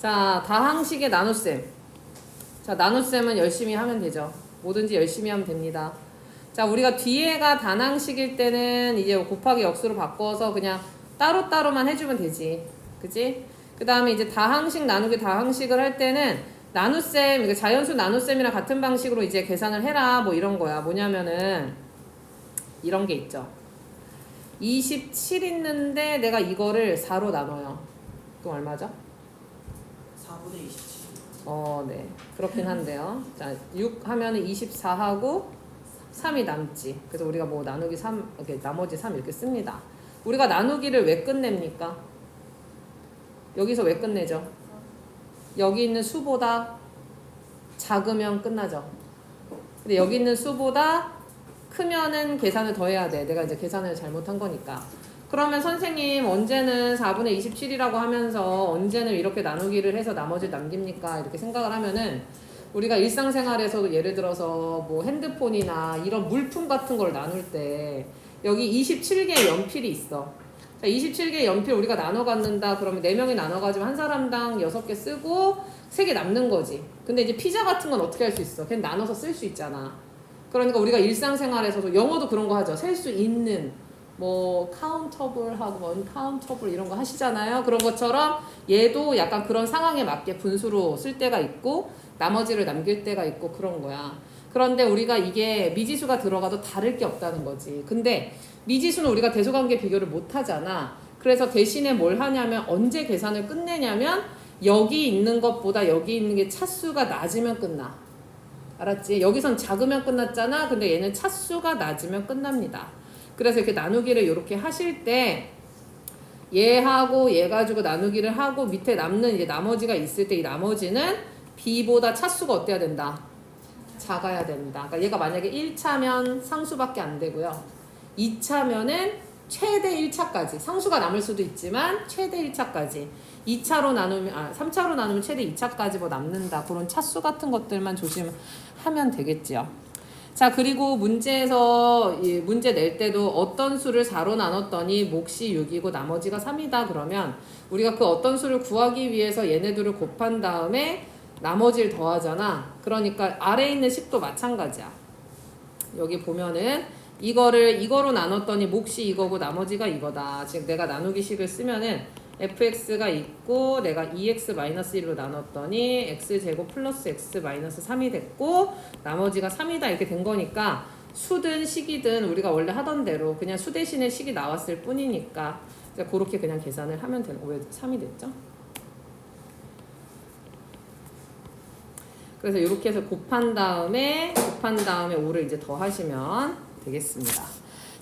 자, 다항식의 나눗셈. 자, 나눗셈은 열심히 하면 되죠. 뭐든지 열심히 하면 됩니다. 자, 우리가 뒤에가 단항식일 때는 이제 곱하기 역수로 바꿔서 그냥 따로따로만 해주면 되지. 그치? 그 다음에 이제 다항식 나누기 다항식을 할 때는 나눗셈, 그러니까 자연수 나눗셈이랑 같은 방식으로 이제 계산을 해라. 뭐 이런 거야. 뭐냐면은 이런 게 있죠. 27 있는데 내가 이거를 4로 나눠요. 그럼 얼마죠? 4분의 27. 네. 그렇긴 한데요. 자, 6 하면은 24하고 3이 남지. 그래서 우리가 뭐 나누기 3, 이렇게 나머지 3 이렇게 씁니다. 우리가 나누기를 왜 끝냅니까? 여기서 왜 끝내죠? 여기 있는 수보다 작으면 끝나죠. 근데 여기 있는 수보다 크면은 계산을 더 해야 돼. 내가 이제 계산을 잘못한 거니까. 그러면 선생님 언제는 4분의 27이라고 하면서 언제는 이렇게 나누기를 해서 나머지를 남깁니까? 이렇게 생각을 하면은 우리가 일상생활에서도 예를 들어서 뭐 핸드폰이나 이런 물품 같은 걸 나눌 때 여기 27개의 연필이 있어. 자, 27개의 연필 우리가 나눠 갖는다. 그러면 4명이 나눠 가지면 한 사람당 6개 쓰고 3개 남는 거지. 근데 이제 피자 같은 건 어떻게 할 수 있어? 그냥 나눠서 쓸 수 있잖아. 그러니까 우리가 일상생활에서도 영어도 그런 거 하죠. 셀 수 있는 뭐 카운터블하고 언카운터블 이런 거 하시잖아요. 그런 것처럼 얘도 약간 그런 상황에 맞게 분수로 쓸 때가 있고 나머지를 남길 때가 있고 그런 거야. 그런데 우리가 이게 미지수가 들어가도 다를 게 없다는 거지. 근데 미지수는 우리가 대소관계 비교를 못 하잖아. 그래서 대신에 뭘 하냐면 언제 계산을 끝내냐면 여기 있는 것보다 여기 있는 게 차수가 낮으면 끝나. 알았지? 여기선 작으면 끝났잖아. 근데 얘는 차수가 낮으면 끝납니다. 그래서 이렇게 나누기를 이렇게 하실 때 얘하고 얘 가지고 나누기를 하고 밑에 남는 이제 나머지가 있을 때 이 나머지는 b보다 차수가 어때야 된다? 작아야 된다. 그러니까 얘가 만약에 1차면 상수밖에 안 되고요. 2차면은 최대 1차까지. 상수가 남을 수도 있지만 최대 1차까지. 2차로 나누면 3차로 나누면 최대 2차까지 뭐 남는다. 그런 차수 같은 것들만 조심하면 되겠지요. 자, 그리고 문제에서 문제 낼 때도 어떤 수를 4로 나눴더니 몫이 6이고 나머지가 3이다 그러면 우리가 그 어떤 수를 구하기 위해서 얘네들을 곱한 다음에 나머지를 더하잖아. 그러니까 아래에 있는 식도 마찬가지야. 여기 보면은 이거로 나눴더니 몫이 이거고 나머지가 이거다. 지금 내가 나누기식을 쓰면은 fx가 있고 내가 2x-1로 나눴더니 x제곱 플러스 x-3이 됐고 나머지가 3이다 이렇게 된 거니까 수든 식이든 우리가 원래 하던 대로 그냥 수 대신에 식이 나왔을 뿐이니까 그렇게 그냥 계산을 하면 되는 거. 왜 3이 됐죠? 그래서 이렇게 해서 곱한 다음에 5를 이제 더하시면 되겠습니다.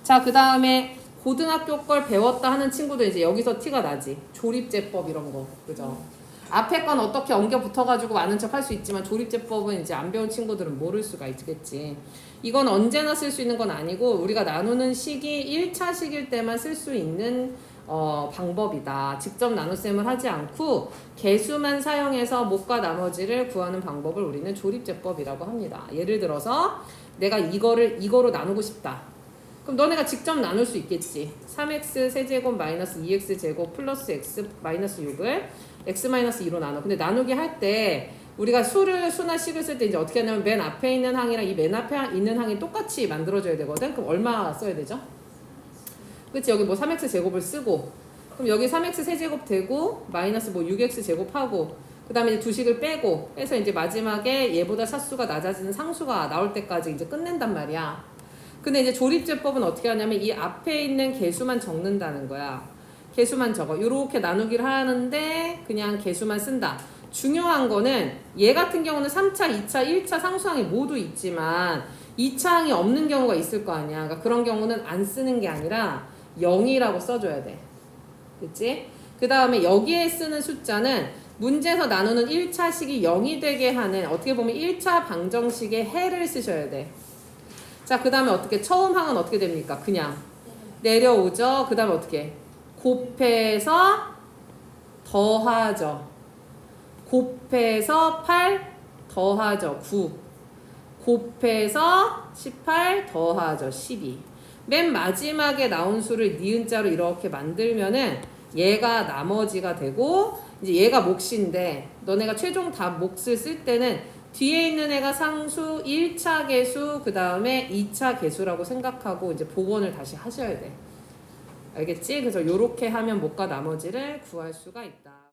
자, 그 다음에 고등학교 걸 배웠다 하는 친구들 이제 여기서 티가 나지. 조립제법 이런 거. 그죠? 앞에 건 어떻게 엉겨 붙어가지고 아는 척 할 수 있지만 조립제법은 이제 안 배운 친구들은 모를 수가 있겠지. 이건 언제나 쓸 수 있는 건 아니고 우리가 나누는 식이 1차식일 때만 쓸 수 있는 방법이다. 직접 나눗셈을 하지 않고 개수만 사용해서 몫과 나머지를 구하는 방법을 우리는 조립제법이라고 합니다. 예를 들어서 내가 이거로 나누고 싶다. 그럼 너네가 직접 나눌 수 있겠지. 3x 세제곱 마이너스 2x 제곱 플러스 x 마이너스 6을 x 마이너스 2로 나눠. 근데 나누기 할 때 우리가 수나 식을 쓸 때 이제 어떻게 하냐면 맨 앞에 있는 항이랑 이 맨 앞에 있는 항이 똑같이 만들어져야 되거든. 그럼 얼마 써야 되죠? 그치? 여기 뭐 3x 제곱을 쓰고 그럼 여기 3x 세제곱 되고 마이너스 뭐 6x 제곱하고 그 다음에 이제 두 식을 빼고 해서 이제 마지막에 얘보다 차수가 낮아지는 상수가 나올 때까지 이제 끝낸단 말이야. 근데 이제 조립제법은 어떻게 하냐면 이 앞에 있는 개수만 적는다는 거야. 개수만 적어. 요렇게 나누기를 하는데 그냥 개수만 쓴다. 중요한 거는 얘 같은 경우는 3차, 2차, 1차 상수항이 모두 있지만 2차 항이 없는 경우가 있을 거 아니야. 그러니까 그런 경우는 안 쓰는 게 아니라 0이라고 써줘야 돼. 그치? 그 다음에 여기에 쓰는 숫자는 문제에서 나누는 1차식이 0이 되게 하는 어떻게 보면 1차 방정식의 해를 쓰셔야 돼. 자, 그 다음에 어떻게 처음 항은 어떻게 됩니까? 그냥 내려오죠. 그 다음에 어떻게 곱해서 더하죠. 곱해서 8 더하죠. 9 곱해서 18 더하죠. 12 맨 마지막에 나온 수를 니은자로 이렇게 만들면은 얘가 나머지가 되고 이제 얘가 몫인데 너네가 최종 답 몫을 쓸 때는 뒤에 있는 애가 상수 1차 계수 그 다음에 2차 계수라고 생각하고 이제 복원을 다시 하셔야 돼. 알겠지? 그래서 요렇게 하면 몫과 나머지를 구할 수가 있다.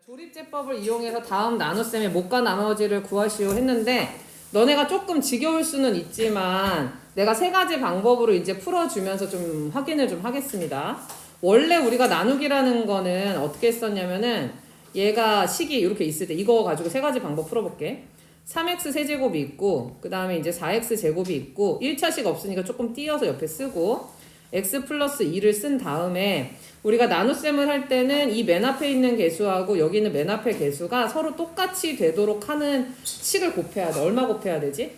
조립제법을 이용해서 다음 나눗셈의 몫과 나머지를 구하시오 했는데 너네가 조금 지겨울 수는 있지만 내가 세 가지 방법으로 이제 풀어주면서 좀 확인을 좀 하겠습니다. 원래 우리가 나누기라는 거는 어떻게 했었냐면은 얘가 식이 이렇게 있을 때 이거 가지고 세 가지 방법 풀어볼게. 3x 세제곱이 있고 그 다음에 이제 4x 제곱이 있고 1차식 없으니까 조금 띄어서 옆에 쓰고 x 플러스 2를 쓴 다음에 우리가 나눗셈을 할 때는 이 맨 앞에 있는 개수하고 여기 있는 맨 앞에 개수가 서로 똑같이 되도록 하는 식을 곱해야 돼. 얼마 곱해야 되지?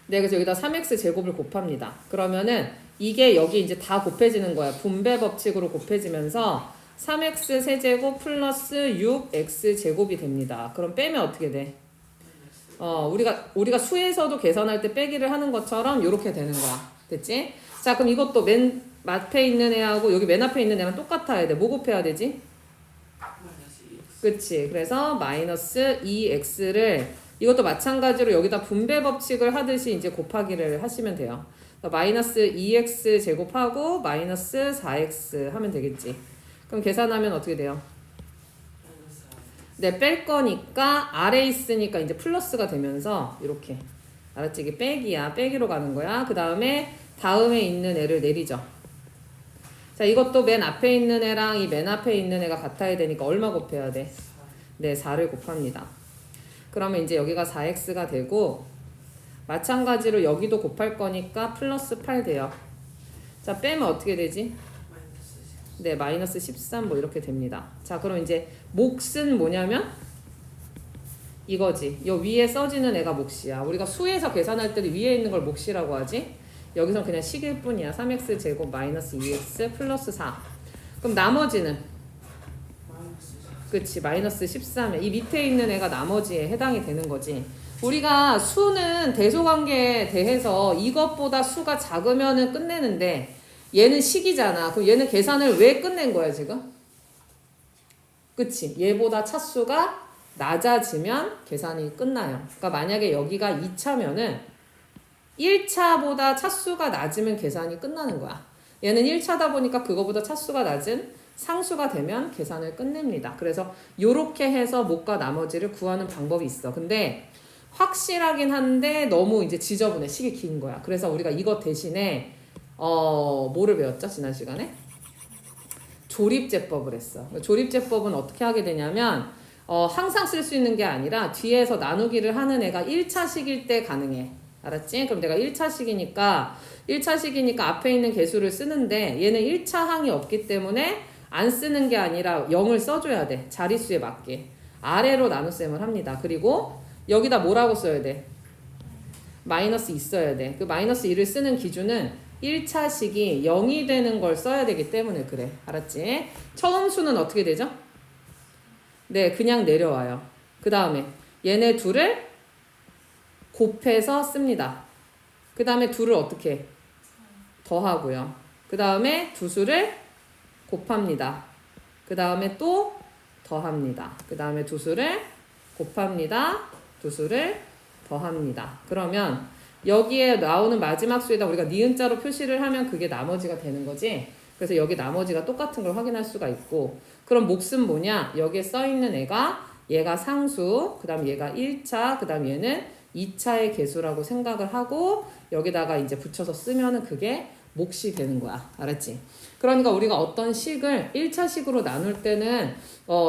네, 그래서 여기다 3x 제곱을 곱합니다. 그러면은 이게 여기 이제 다 곱해지는 거야. 분배 법칙으로 곱해지면서 3x 세제곱 플러스 6x 제곱이 됩니다. 그럼 빼면 어떻게 돼? 우리가 수에서도 계산할 때 빼기를 하는 것처럼 이렇게 되는 거야. 됐지? 자, 그럼 이것도 맨 앞에 있는 애하고 여기 맨 앞에 있는 애랑 똑같아야 돼. 뭐 곱해야 되지? 그치. 그래서 마이너스 2x를 이것도 마찬가지로 여기다 분배 법칙을 하듯이 이제 곱하기를 하시면 돼요. 마이너스 2x 제곱하고 마이너스 4x 하면 되겠지. 그럼 계산하면 어떻게 돼요? 네, 뺄 거니까 아래 있으니까 이제 플러스가 되면서 이렇게. 알았지? 이게 빼기야. 빼기로 가는 거야. 그 다음에 있는 애를 내리죠. 자, 이것도 맨 앞에 있는 애랑 이 맨 앞에 있는 애가 같아야 되니까 얼마 곱해야 돼? 네, 4를 곱합니다. 그러면 이제 여기가 4x가 되고 마찬가지로 여기도 곱할 거니까 플러스 8 돼요. 자, 빼면 어떻게 되지? 네, 마이너스 13 뭐 이렇게 됩니다. 자, 그럼 이제 몫은 뭐냐면 이거지. 요 위에 써지는 애가 몫이야. 우리가 수에서 계산할 때도 위에 있는 걸 몫이라고 하지. 여기선 그냥 식일 뿐이야. 3x 제곱 마이너스 2x 플러스 4. 그럼 나머지는? 그치, 마이너스 13에 이 밑에 있는 애가 나머지에 해당이 되는 거지. 우리가 수는 대소관계에 대해서 이것보다 수가 작으면은 끝내는데 얘는 식이잖아. 그럼 얘는 계산을 왜 끝낸 거야 지금? 그치, 얘보다 차수가 낮아지면 계산이 끝나요. 그러니까 만약에 여기가 2차면은 1차보다 차수가 낮으면 계산이 끝나는 거야. 얘는 1차다 보니까 그거보다 차수가 낮은 상수가 되면 계산을 끝냅니다. 그래서 요렇게 해서 몫과 나머지를 구하는 방법이 있어. 근데 확실하긴 한데 너무 이제 지저분해. 식이 긴 거야. 그래서 우리가 이거 대신에 뭐를 배웠죠? 지난 시간에? 조립제법을 했어. 조립제법은 어떻게 하게 되냐면 항상 쓸 수 있는 게 아니라 뒤에서 나누기를 하는 애가 1차식일 때 가능해. 알았지? 그럼 내가 1차식이니까 앞에 있는 개수를 쓰는데 얘는 1차 항이 없기 때문에 안 쓰는 게 아니라 0을 써줘야 돼. 자릿수에 맞게. 아래로 나눗셈을 합니다. 그리고 여기다 뭐라고 써야 돼? 마이너스 있어야 돼. 그 마이너스 1을 쓰는 기준은 1차식이 0이 되는 걸 써야 되기 때문에 그래. 알았지? 처음 수는 어떻게 되죠? 네, 그냥 내려와요. 그 다음에 얘네 둘을 곱해서 씁니다. 그 다음에 둘을 어떻게? 더하고요. 그 다음에 두 수를 곱합니다. 그 다음에 또 더합니다. 그 다음에 두 수를 곱합니다. 두 수를 더합니다. 그러면 여기에 나오는 마지막 수에다 우리가 니은자로 표시를 하면 그게 나머지가 되는 거지. 그래서 여기 나머지가 똑같은 걸 확인할 수가 있고, 그럼 몫은 뭐냐? 여기에 써있는 애가 얘가 상수, 그 다음 얘가 1차, 그 다음 얘는 2차의 개수라고 생각을 하고 여기다가 이제 붙여서 쓰면은 그게 몫이 되는 거야. 알았지? 그러니까 우리가 어떤 식을 1차식으로 나눌 때는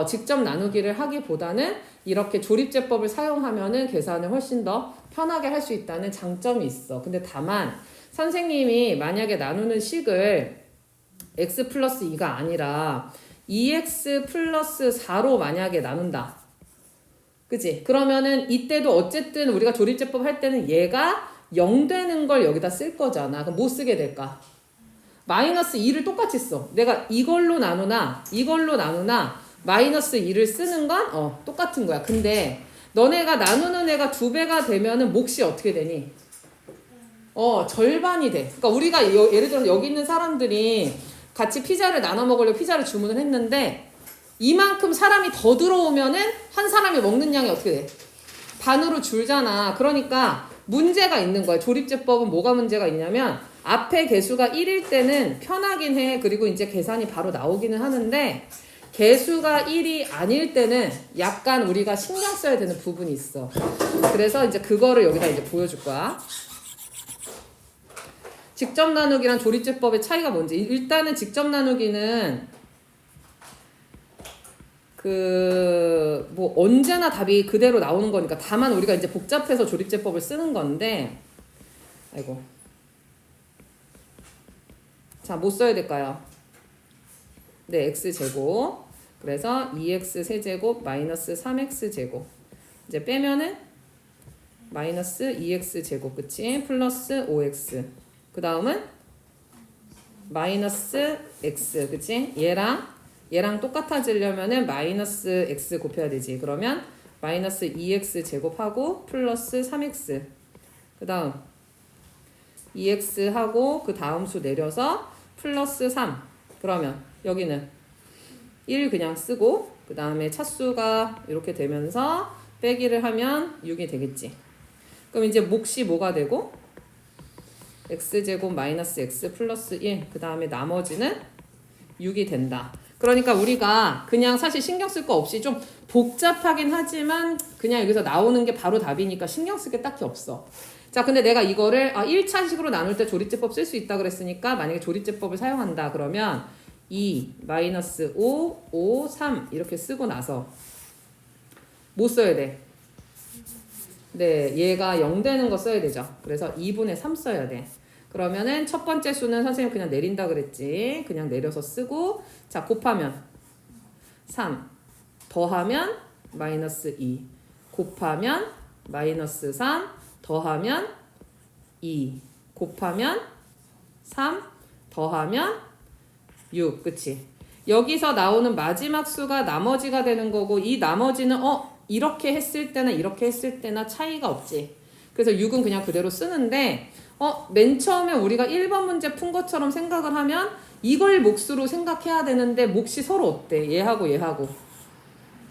직접 나누기를 하기보다는 이렇게 조립제법을 사용하면은 계산을 훨씬 더 편하게 할 수 있다는 장점이 있어. 근데 다만 선생님이 만약에 나누는 식을 x 플러스 2가 아니라 2x 플러스 4로 만약에 나눈다. 그치? 그러면은 이때도 어쨌든 우리가 조립제법 할 때는 얘가 0 되는 걸 여기다 쓸 거잖아. 그럼 뭐 쓰게 될까? 마이너스 2를 똑같이 써. 내가 이걸로 나누나 마이너스 2를 쓰는 건 똑같은 거야. 근데 너네가 나누는 애가 2배가 되면은 몫이 어떻게 되니? 절반이 돼. 그러니까 우리가 예를 들어서 여기 있는 사람들이 같이 피자를 나눠 먹으려고 피자를 주문을 했는데 이만큼 사람이 더 들어오면은 한 사람이 먹는 양이 어떻게 돼? 반으로 줄잖아. 그러니까 문제가 있는 거야. 조립제법은 뭐가 문제가 있냐면 앞에 개수가 1일 때는 편하긴 해. 그리고 이제 계산이 바로 나오기는 하는데 개수가 1이 아닐 때는 약간 우리가 신경 써야 되는 부분이 있어. 그래서 이제 그거를 여기다 이제 보여줄 거야. 직접 나누기랑 조립제법의 차이가 뭔지. 일단은 직접 나누기는 뭐 언제나 답이 그대로 나오는 거니까 다만 우리가 이제 복잡해서 조립제법을 쓰는 건데 아이고 자, 뭐 써야 될까요? 네, x제곱. 그래서 2x 세제곱 마이너스 3x 제곱. 이제 빼면은 마이너스 2x 제곱, 그치? 플러스 5x. 그 다음은 마이너스 x, 그치? 얘랑 똑같아지려면은 마이너스 x 곱해야 되지. 그러면 마이너스 2x 제곱하고 플러스 3x. 그 다음 2x 하고 그 다음 수 내려서 플러스 3. 그러면 여기는 1 그냥 쓰고 그 다음에 차수가 이렇게 되면서 빼기를 하면 6이 되겠지. 그럼 이제 몫이 뭐가 되고 x제곱 마이너스 x 플러스 1, 그 다음에 나머지는 6이 된다. 그러니까 우리가 그냥 사실 신경 쓸 거 없이 좀 복잡하긴 하지만 그냥 여기서 나오는 게 바로 답이니까 신경 쓸 게 딱히 없어. 자, 근데 내가 이거를 1차식으로 나눌 때 조립제법 쓸 수 있다 그랬으니까 만약에 조립제법을 사용한다 그러면 2, 마이너스 5, 5, 3 이렇게 쓰고 나서 뭐 써야 돼? 네, 얘가 0 되는 거 써야 되죠. 그래서 2분의 3 써야 돼. 그러면은 첫 번째 수는 선생님 그냥 내린다 그랬지. 그냥 내려서 쓰고, 자, 곱하면 3, 더하면 마이너스 2, 곱하면 마이너스 3, 더하면 2, 곱하면 3, 더하면 6, 그치? 여기서 나오는 마지막 수가 나머지가 되는 거고, 이 나머지는 이렇게 했을 때나 이렇게 했을 때나 차이가 없지. 그래서 6은 그냥 그대로 쓰는데 맨 처음에 우리가 1번 문제 푼 것처럼 생각을 하면 이걸 몫으로 생각해야 되는데 몫이 서로 어때? 얘하고 얘하고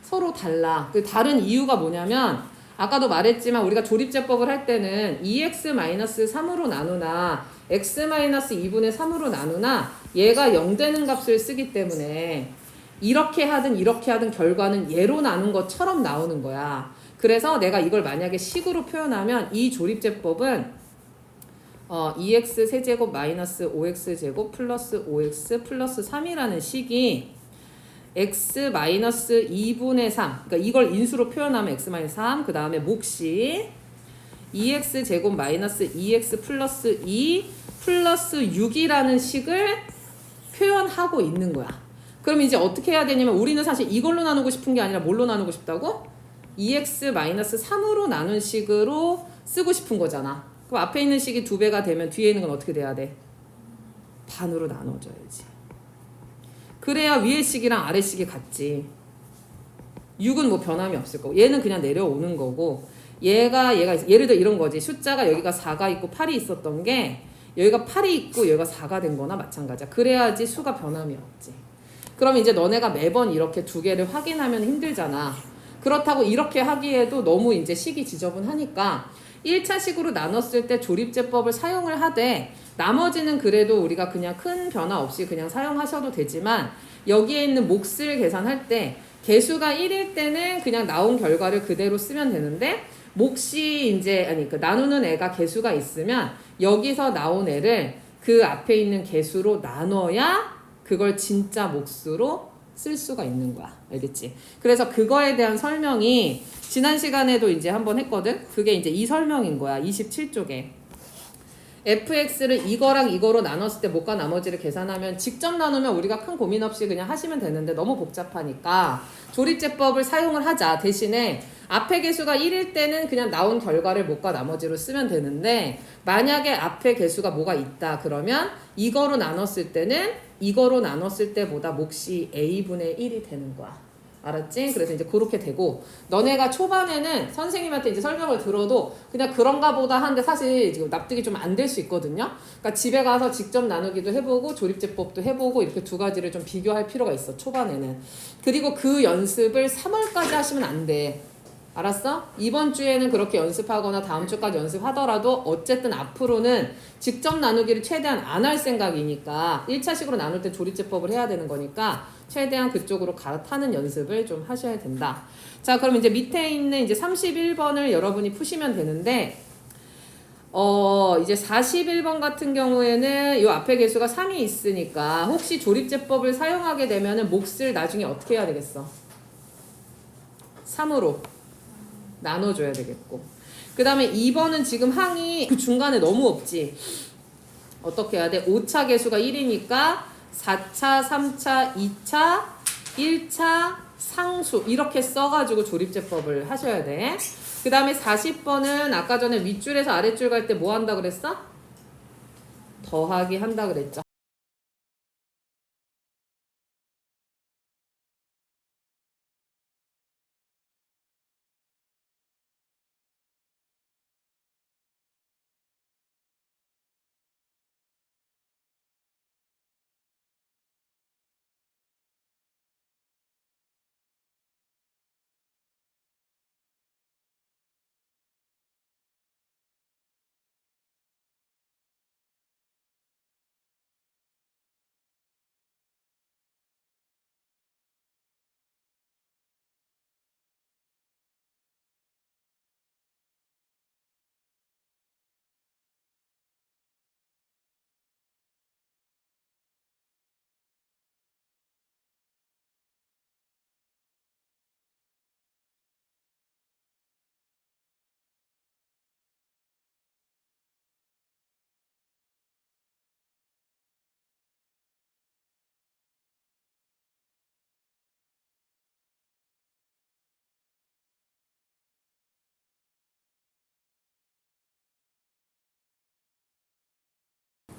서로 달라. 그 다른 이유가 뭐냐면 아까도 말했지만 우리가 조립제법을 할 때는 2x-3으로 나누나 x-2분의 3으로 나누나 얘가 0 되는 값을 쓰기 때문에 이렇게 하든 결과는 얘로 나눈 것처럼 나오는 거야. 그래서 내가 이걸 만약에 식으로 표현하면 이 조립제법은 2x 세제곱 마이너스 5x 제곱 플러스 5x 플러스 3이라는 식이 x 마이너스 2분의 3, 그러니까 이걸 인수로 표현하면 x 마이너스 3, 그 다음에 몫이 2x 제곱 마이너스 2x 플러스 2 플러스 6이라는 식을 표현하고 있는 거야. 그럼 이제 어떻게 해야 되냐면 우리는 사실 이걸로 나누고 싶은 게 아니라 뭘로 나누고 싶다고? 2x 마이너스 3으로 나눈 식으로 쓰고 싶은 거잖아. 그럼 앞에 있는 식이 2배가 되면 뒤에 있는 건 어떻게 돼야 돼? 반으로 나눠줘야지. 그래야 위에 식이랑 아래 식이 같지. 6은 뭐 변함이 없을 거고 얘는 그냥 내려오는 거고 얘가 예를 들어 이런 거지. 숫자가 여기가 4가 있고 8이 있었던 게 여기가 8이 있고 여기가 4가 된 거나 마찬가지야. 그래야지 수가 변함이 없지. 그럼 이제 너네가 매번 이렇게 두 개를 확인하면 힘들잖아. 그렇다고 이렇게 하기에도 너무 이제 식이 지저분하니까 1차식으로 나눴을 때 조립제법을 사용을 하되 나머지는 그래도 우리가 그냥 큰 변화 없이 그냥 사용하셔도 되지만 여기에 있는 몫을 계산할 때 개수가 1일 때는 그냥 나온 결과를 그대로 쓰면 되는데 몫이 이제 그 나누는 애가 개수가 있으면 여기서 나온 애를 그 앞에 있는 개수로 나눠야 그걸 진짜 몫으로 쓸 수가 있는 거야. 알겠지? 그래서 그거에 대한 설명이 지난 시간에도 이제 한번 했거든? 그게 이제 이 설명인 거야. 27쪽에. fx를 이거랑 이거로 나눴을 때 몫과 나머지를 계산하면 직접 나누면 우리가 큰 고민 없이 그냥 하시면 되는데 너무 복잡하니까 조립제법을 사용을 하자. 대신에 앞에 개수가 1일 때는 그냥 나온 결과를 몫과 나머지로 쓰면 되는데 만약에 앞에 개수가 뭐가 있다 그러면 이거로 나눴을 때는 이거로 나눴을 때보다 몫이 a분의 1이 되는 거야. 알았지? 그래서 이제 그렇게 되고 너네가 초반에는 선생님한테 이제 설명을 들어도 그냥 그런가 보다 하는데 사실 지금 납득이 좀 안 될 수 있거든요. 그러니까 집에 가서 직접 나누기도 해보고 조립제법도 해보고 이렇게 두 가지를 좀 비교할 필요가 있어. 초반에는. 그리고 그 연습을 3월까지 하시면 안 돼. 알았어? 이번 주에는 그렇게 연습하거나 다음 주까지 연습하더라도 어쨌든 앞으로는 직접 나누기를 최대한 안 할 생각이니까 1차식으로 나눌 때 조립제법을 해야 되는 거니까 최대한 그쪽으로 갈아타는 연습을 좀 하셔야 된다. 자, 그럼 이제 밑에 있는 이제 31번을 여러분이 푸시면 되는데 이제 41번 같은 경우에는 이 앞에 개수가 3이 있으니까 혹시 조립제법을 사용하게 되면은 몫을 나중에 어떻게 해야 되겠어? 3으로 나눠줘야 되겠고 그 다음에 2번은 지금 항이 그 중간에 너무 없지. 어떻게 해야 돼? 5차 개수가 1이니까 4차, 3차, 2차, 1차, 상수 이렇게 써가지고 조립제법을 하셔야 돼. 그 다음에 40번은 아까 전에 윗줄에서 아랫줄 갈 때 뭐 한다 그랬어? 더하기 한다 그랬죠.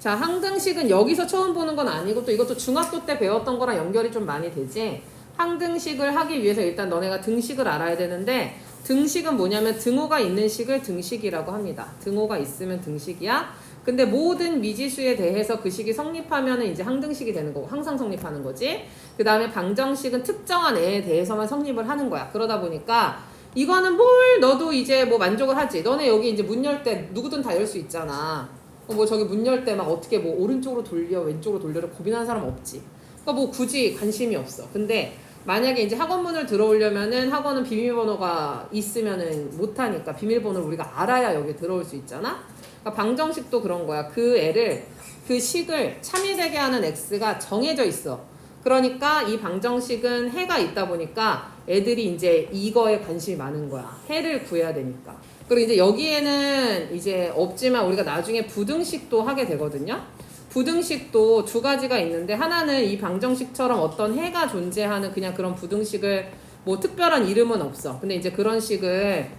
자, 항등식은 여기서 처음 보는 건 아니고 또 이것도 중학교 때 배웠던 거랑 연결이 좀 많이 되지. 항등식을 하기 위해서 일단 너네가 등식을 알아야 되는데 등식은 뭐냐면 등호가 있는 식을 등식이라고 합니다. 등호가 있으면 등식이야. 근데 모든 미지수에 대해서 그 식이 성립하면 이제 항등식이 되는 거고 항상 성립하는 거지. 그 다음에 방정식은 특정한 애에 대해서만 성립을 하는 거야. 그러다 보니까 이거는 뭘 넣어도 이제 뭐 만족을 하지. 너네 여기 이제 문 열 때 누구든 다 열 수 있잖아. 뭐 저기 문 열 때 막 어떻게 뭐 오른쪽으로 돌려 왼쪽으로 돌려를 고민하는 사람 없지. 그러니까 뭐 굳이 관심이 없어. 근데 만약에 이제 학원문을 들어오려면은 학원은 비밀번호가 있으면은 못하니까 비밀번호를 우리가 알아야 여기 들어올 수 있잖아. 그러니까 방정식도 그런 거야. 그 식을 참이되게 하는 x가 정해져 있어. 그러니까 이 방정식은 해가 있다 보니까 애들이 이제 이거에 관심이 많은 거야. 해를 구해야 되니까. 그리고 이제 여기에는 이제 없지만 우리가 나중에 부등식도 하게 되거든요. 부등식도 두 가지가 있는데 하나는 이 방정식처럼 어떤 해가 존재하는 그냥 그런 부등식을 뭐 특별한 이름은 없어. 근데 이제 그런 식을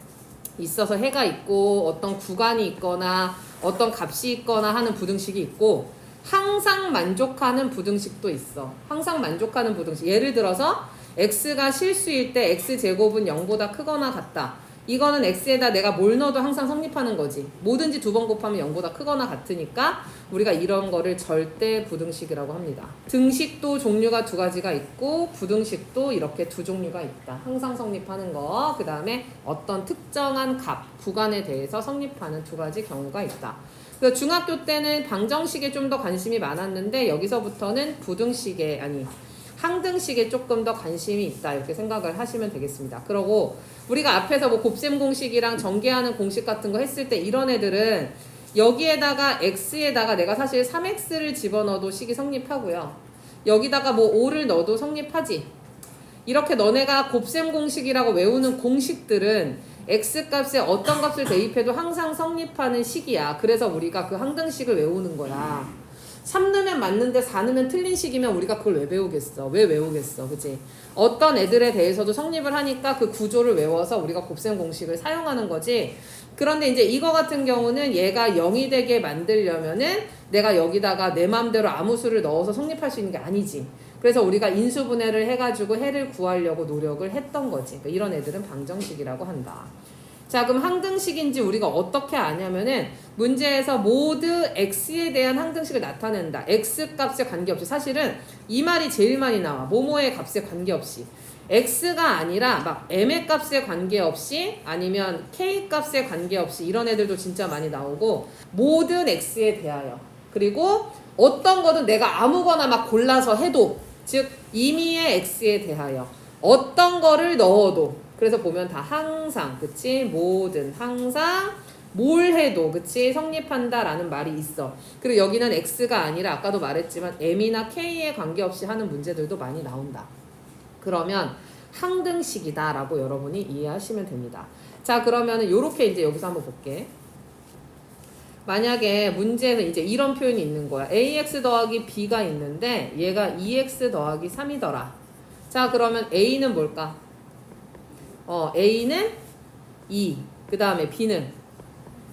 있어서 해가 있고 어떤 구간이 있거나 어떤 값이 있거나 하는 부등식이 있고 항상 만족하는 부등식도 있어. 항상 만족하는 부등식. 예를 들어서 x가 실수일 때 x제곱은 0보다 크거나 같다. 이거는 x에다 내가 뭘 넣어도 항상 성립하는 거지. 뭐든지 두 번 곱하면 0보다 크거나 같으니까 우리가 이런 거를 절대 부등식이라고 합니다. 등식도 종류가 두 가지가 있고 부등식도 이렇게 두 종류가 있다. 항상 성립하는 거, 그 다음에 어떤 특정한 값, 구간에 대해서 성립하는 두 가지 경우가 있다. 그래서 중학교 때는 방정식에 좀 더 관심이 많았는데 여기서부터는 항등식에 조금 더 관심이 있다 이렇게 생각을 하시면 되겠습니다. 그러고 우리가 앞에서 뭐 곱셈 공식이랑 전개하는 공식 같은 거 했을 때 이런 애들은 여기에다가 x에다가 내가 사실 3x를 집어넣어도 식이 성립하고요. 여기다가 뭐 5를 넣어도 성립하지. 이렇게 너네가 곱셈 공식이라고 외우는 공식들은 x값에 어떤 값을 대입해도 항상 성립하는 식이야. 그래서 우리가 그 항등식을 외우는 거야. 3 넣으면 맞는데 4 넣으면 틀린 식이면 우리가 그걸 왜 배우겠어? 왜 외우겠어? 그치? 어떤 애들에 대해서도 성립을 하니까 그 구조를 외워서 우리가 곱셈 공식을 사용하는 거지. 그런데 이제 이거 같은 경우는 얘가 0이 되게 만들려면은 내가 여기다가 내 맘대로 아무 수를 넣어서 성립할 수 있는 게 아니지. 그래서 우리가 인수분해를 해가지고 해를 구하려고 노력을 했던 거지. 그러니까 이런 애들은 방정식이라고 한다. 자, 그럼 항등식인지 우리가 어떻게 아냐면은 문제에서 모두 x에 대한 항등식을 나타낸다. x 값에 관계없이. 사실은 이 말이 제일 많이 나와. 뭐뭐의 값에 관계없이. x가 아니라 막 m의 값에 관계없이 아니면 k 값에 관계없이 이런 애들도 진짜 많이 나오고 모든 x에 대하여. 그리고 어떤 거든 내가 아무거나 막 골라서 해도 즉 임의의 x에 대하여 어떤 거를 넣어도 그래서 보면 다 항상, 그치? 모든, 항상, 뭘 해도, 그치? 성립한다라는 말이 있어. 그리고 여기는 x가 아니라 아까도 말했지만 m이나 k에 관계없이 하는 문제들도 많이 나온다. 그러면 항등식이다라고 여러분이 이해하시면 됩니다. 자, 그러면은 요렇게 이제 여기서 한번 볼게. 만약에 문제에서 이제 이런 표현이 있는 거야. ax 더하기 b가 있는데 얘가 2x 더하기 3이더라. 자, 그러면 a는 뭘까? A는 2, 그 다음에 B는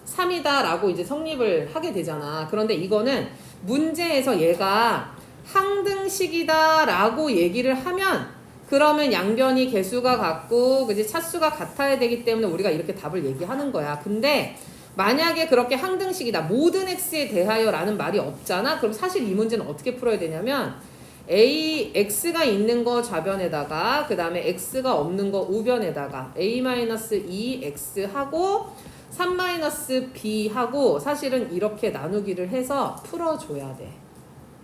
3이다 라고 이제 성립을 하게 되잖아. 그런데 이거는 문제에서 얘가 항등식이다 라고 얘기를 하면 그러면 양변이 개수가 같고 그지 차수가 같아야 되기 때문에 우리가 이렇게 답을 얘기하는 거야. 근데 만약에 그렇게 항등식이다 모든 x에 대하여 라는 말이 없잖아. 그럼 사실 이 문제는 어떻게 풀어야 되냐면 x가 있는 거 좌변에다가 그 다음에 x가 없는 거 우변에다가 a-2x 하고 3-b 하고 사실은 이렇게 나누기를 해서 풀어줘야 돼.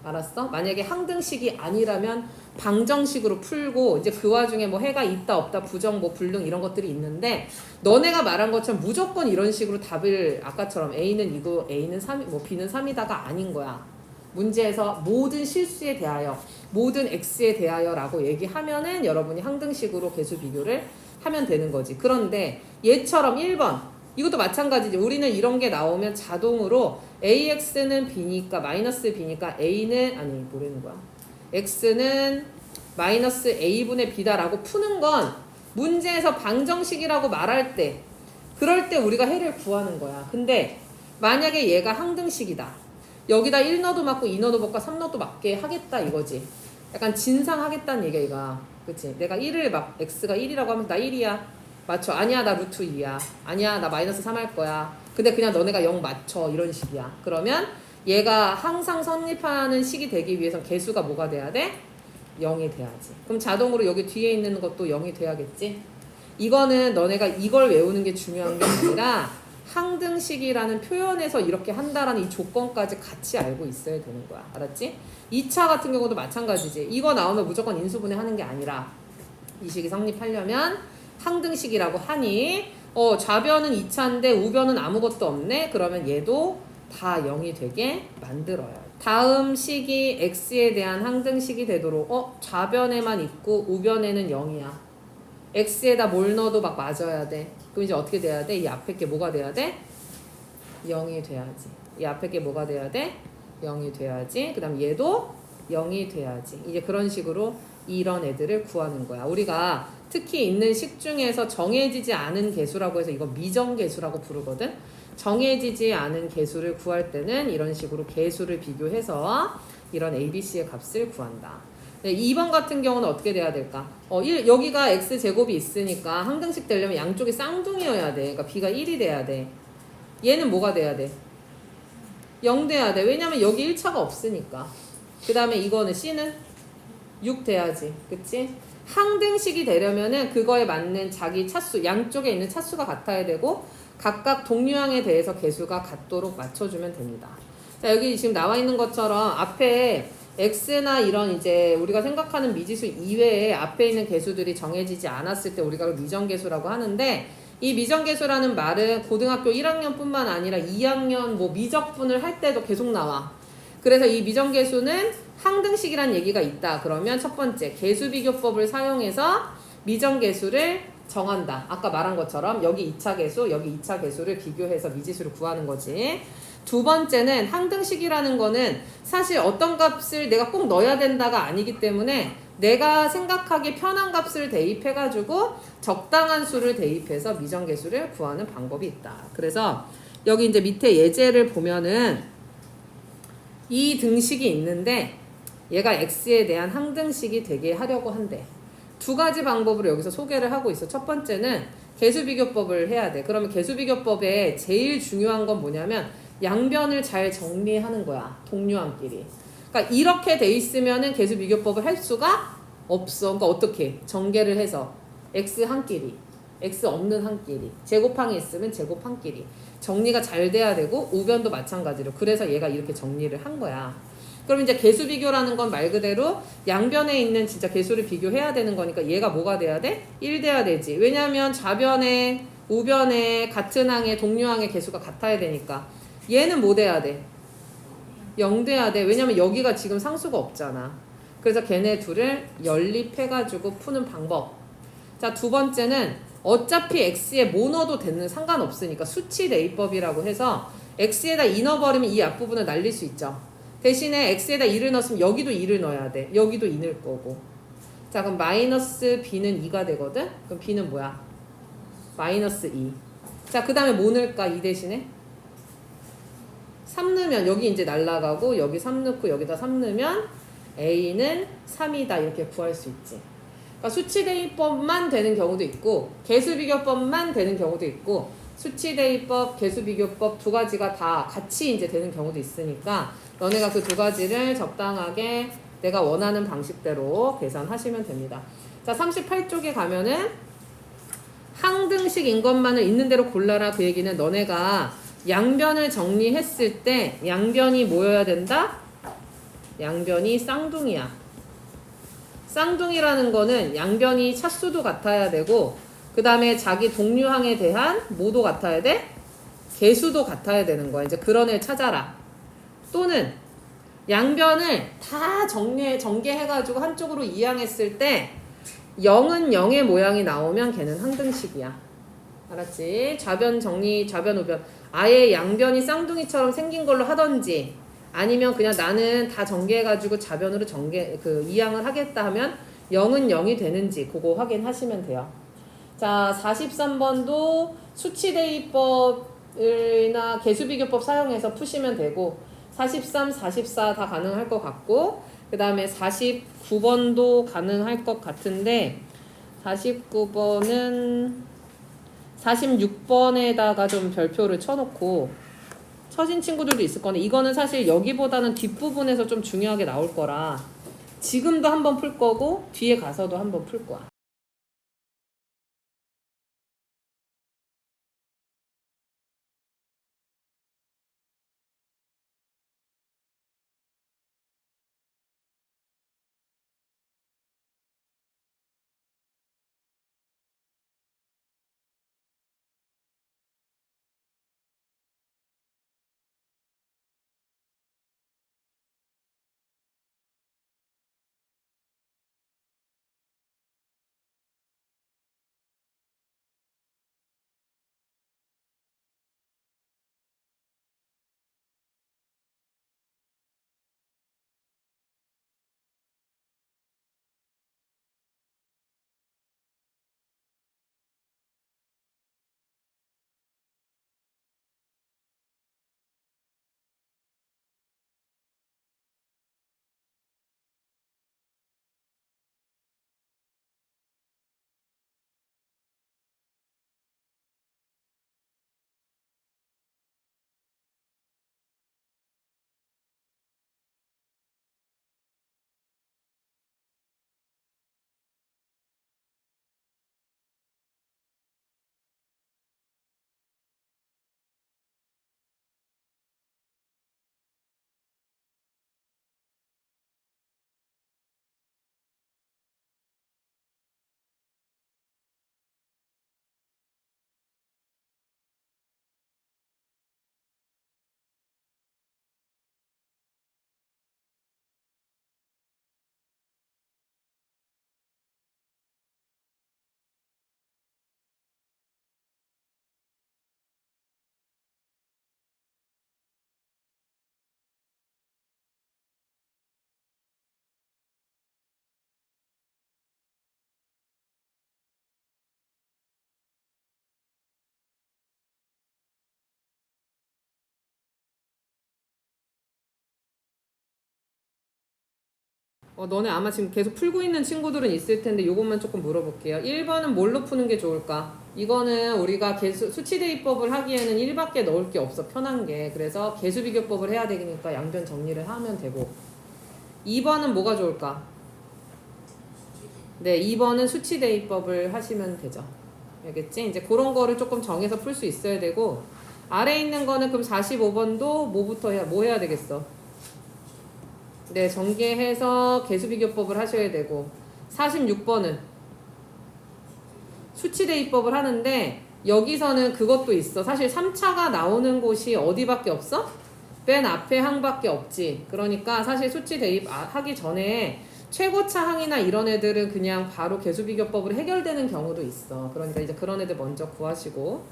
알았어? 만약에 항등식이 아니라면 방정식으로 풀고 이제 그 와중에 뭐 해가 있다 없다 부정 뭐 불능 이런 것들이 있는데 너네가 말한 것처럼 무조건 이런 식으로 답을 아까처럼 a는 2고 a는 3 뭐 b는 3이다가 아닌 거야. 문제에서 모든 실수에 대하여 모든 x에 대하여 라고 얘기하면은 여러분이 항등식으로 개수 비교를 하면 되는 거지. 그런데 얘처럼 1번 이것도 마찬가지지. 우리는 이런 게 나오면 자동으로 ax는 b니까 마이너스 b니까 a는 아니 뭐라는 거야 x는 마이너스 a분의 b다 라고 푸는 건 문제에서 방정식이라고 말할 때 그럴 때 우리가 해를 구하는 거야. 근데 만약에 얘가 항등식이다. 여기다 1 넣어도 맞고 2 넣어도 맞고 3 넣어도 맞게 하겠다 이거지. 약간 진상하겠다는 얘기야 이거. 그치? 내가 1을 막 x가 1이라고 하면 나 1이야. 맞춰. 아니야 나 루트 2야. 아니야 나 마이너스 3 할 거야. 근데 그냥 너네가 0 맞춰. 이런 식이야. 그러면 얘가 항상 성립하는 식이 되기 위해서 개수가 뭐가 돼야 돼? 0이 돼야지. 그럼 자동으로 여기 뒤에 있는 것도 0이 돼야겠지? 이거는 너네가 이걸 외우는 게 중요한 게 아니라 항등식이라는 표현에서 이렇게 한다라는 이 조건까지 같이 알고 있어야 되는 거야. 알았지? 2차 같은 경우도 마찬가지지. 이거 나오면 무조건 인수분해 하는 게 아니라 이 식이 성립하려면 항등식이라고 하니 좌변은 2차인데 우변은 아무것도 없네? 그러면 얘도 다 0이 되게 만들어요. 다음 식이 x에 대한 항등식이 되도록 좌변에만 있고 우변에는 0이야. x에다 뭘 넣어도 막 맞아야 돼. 그럼 이제 어떻게 돼야 돼? 이 앞에 게 뭐가 돼야 돼? 0이 돼야지. 이 앞에 게 뭐가 돼야 돼? 0이 돼야지. 그 다음 얘도 0이 돼야지. 이제 그런 식으로 이런 애들을 구하는 거야. 우리가 특히 있는 식 중에서 정해지지 않은 개수라고 해서 이거 미정개수라고 부르거든. 정해지지 않은 개수를 구할 때는 이런 식으로 개수를 비교해서 이런 ABC의 값을 구한다. 네, 2번 같은 경우는 어떻게 돼야 될까? 여기가 x제곱이 있으니까 항등식 되려면 양쪽이 쌍둥이여야 돼. 그러니까 b가 1이 돼야 돼. 얘는 뭐가 돼야 돼? 0 돼야 돼. 왜냐면 여기 1차가 없으니까. 그 다음에 이거는 c는 6 돼야지. 그치? 항등식이 되려면은 그거에 맞는 자기 차수, 양쪽에 있는 차수가 같아야 되고 각각 동류항에 대해서 개수가 같도록 맞춰주면 됩니다. 자, 여기 지금 나와 있는 것처럼 앞에 x나 이런 이제 우리가 생각하는 미지수 이외에 앞에 있는 개수들이 정해지지 않았을 때 우리가 미정개수라고 하는데 이 미정개수라는 말은 고등학교 1학년뿐만 아니라 2학년 뭐 미적분을 할 때도 계속 나와. 그래서 이 미정개수는 항등식이란 얘기가 있다. 그러면 첫 번째 개수비교법을 사용해서 미정개수를 정한다. 아까 말한 것처럼 여기 2차 개수, 여기 2차 개수를 비교해서 미지수를 구하는 거지. 두 번째는 항등식이라는 거는 사실 어떤 값을 내가 꼭 넣어야 된다가 아니기 때문에 내가 생각하기 편한 값을 대입해가지고 적당한 수를 대입해서 미정개수를 구하는 방법이 있다. 그래서 여기 이제 밑에 예제를 보면은 이 등식이 있는데 얘가 x에 대한 항등식이 되게 하려고 한대. 두 가지 방법으로 여기서 소개를 하고 있어. 첫 번째는 개수비교법을 해야 돼. 그러면 개수비교법에 제일 중요한 건 뭐냐면 양변을 잘 정리하는 거야. 동류항끼리. 그러니까 이렇게 돼 있으면은 개수비교법을 할 수가 없어. 그러니까 어떻게? 전개를 해서 x 한끼리, x 없는 한끼리, 제곱항이 있으면 제곱항끼리 정리가 잘 돼야 되고 우변도 마찬가지로. 그래서 얘가 이렇게 정리를 한 거야. 그럼 이제 개수 비교라는 건 말 그대로 양변에 있는 진짜 개수를 비교해야 되는 거니까 얘가 뭐가 돼야 돼? 1 돼야 되지. 왜냐면 좌변에 우변에 같은 항에 동류항의 개수가 같아야 되니까. 얘는 뭐 돼야 돼? 0 돼야 돼. 왜냐면 여기가 지금 상수가 없잖아. 그래서 걔네 둘을 연립해가지고 푸는 방법. 자, 두 번째는 어차피 x에 뭐 넣어도 되는 상관없으니까 수치 대입법이라고 해서 x에다 2 넣어버리면 이 앞부분을 날릴 수 있죠. 대신에 x에다 2를 넣었으면 여기도 2를 넣어야 돼. 여기도 2 넣을 거고. 자, 그럼 마이너스 b는 2가 되거든? 그럼 b는 뭐야? 마이너스 2. 자, 그 다음에 뭐 넣을까? 2 대신에? 3 넣으면 여기 이제 날라가고 여기 3 넣고 여기다 3 넣으면 a는 3이다. 이렇게 구할 수 있지. 그러니까 수치대입법만 되는 경우도 있고 개수비교법만 되는 경우도 있고 수치대입법, 개수비교법 두 가지가 다 같이 이제 되는 경우도 있으니까 너네가 그 두 가지를 적당하게 내가 원하는 방식대로 계산하시면 됩니다. 자, 38쪽에 가면은 항등식인 것만을 있는 대로 골라라. 그 얘기는 너네가 양변을 정리했을 때 양변이 뭐여야 된다? 양변이 쌍둥이야. 쌍둥이라는 거는 양변이 차수도 같아야 되고 그 다음에 자기 동류항에 대한 뭐도 같아야 돼? 개수도 같아야 되는 거야. 이제 그런 애를 찾아라. 또는 양변을 다 전개해가지고 한쪽으로 이항했을 때 0은 0의 모양이 나오면 걔는 항등식이야. 알았지? 좌변 정리, 좌변 우변. 아예 양변이 쌍둥이처럼 생긴 걸로 하던지 아니면 그냥 나는 다 전개해가지고 좌변으로 이항을 하겠다 하면 0은 0이 되는지 그거 확인하시면 돼요. 자, 43번도 수치대입법이나 개수비교법 사용해서 푸시면 되고 43, 44 다 가능할 것 같고 그 다음에 49번도 가능할 것 같은데 49번은 46번에다가 좀 별표를 쳐놓고 쳐진 친구들도 있을 건데 이거는 사실 여기보다는 뒷부분에서 좀 중요하게 나올 거라 지금도 한번 풀 거고 뒤에 가서도 한번 풀 거야. 너네 아마 지금 계속 풀고 있는 친구들은 있을 텐데 요것만 조금 물어볼게요. 1번은 뭘로 푸는 게 좋을까? 이거는 우리가 수치대입법을 하기에는 1밖에 넣을 게 없어, 편한 게. 그래서 개수비교법을 해야 되니까 양변 정리를 하면 되고. 2번은 뭐가 좋을까? 네, 2번은 수치대입법을 하시면 되죠. 알겠지? 이제 그런 거를 조금 정해서 풀 수 있어야 되고, 아래에 있는 거는 그럼 45번도 뭐 해야 되겠어? 네, 전개해서 개수비교법을 하셔야 되고 46번은 수치대입법을 하는데 여기서는 그것도 있어. 사실 3차가 나오는 곳이 어디밖에 없어? 맨 앞에 항밖에 없지. 그러니까 사실 수치대입 하기 전에 최고차 항이나 이런 애들은 그냥 바로 개수비교법으로 해결되는 경우도 있어. 그러니까 이제 그런 애들 먼저 구하시고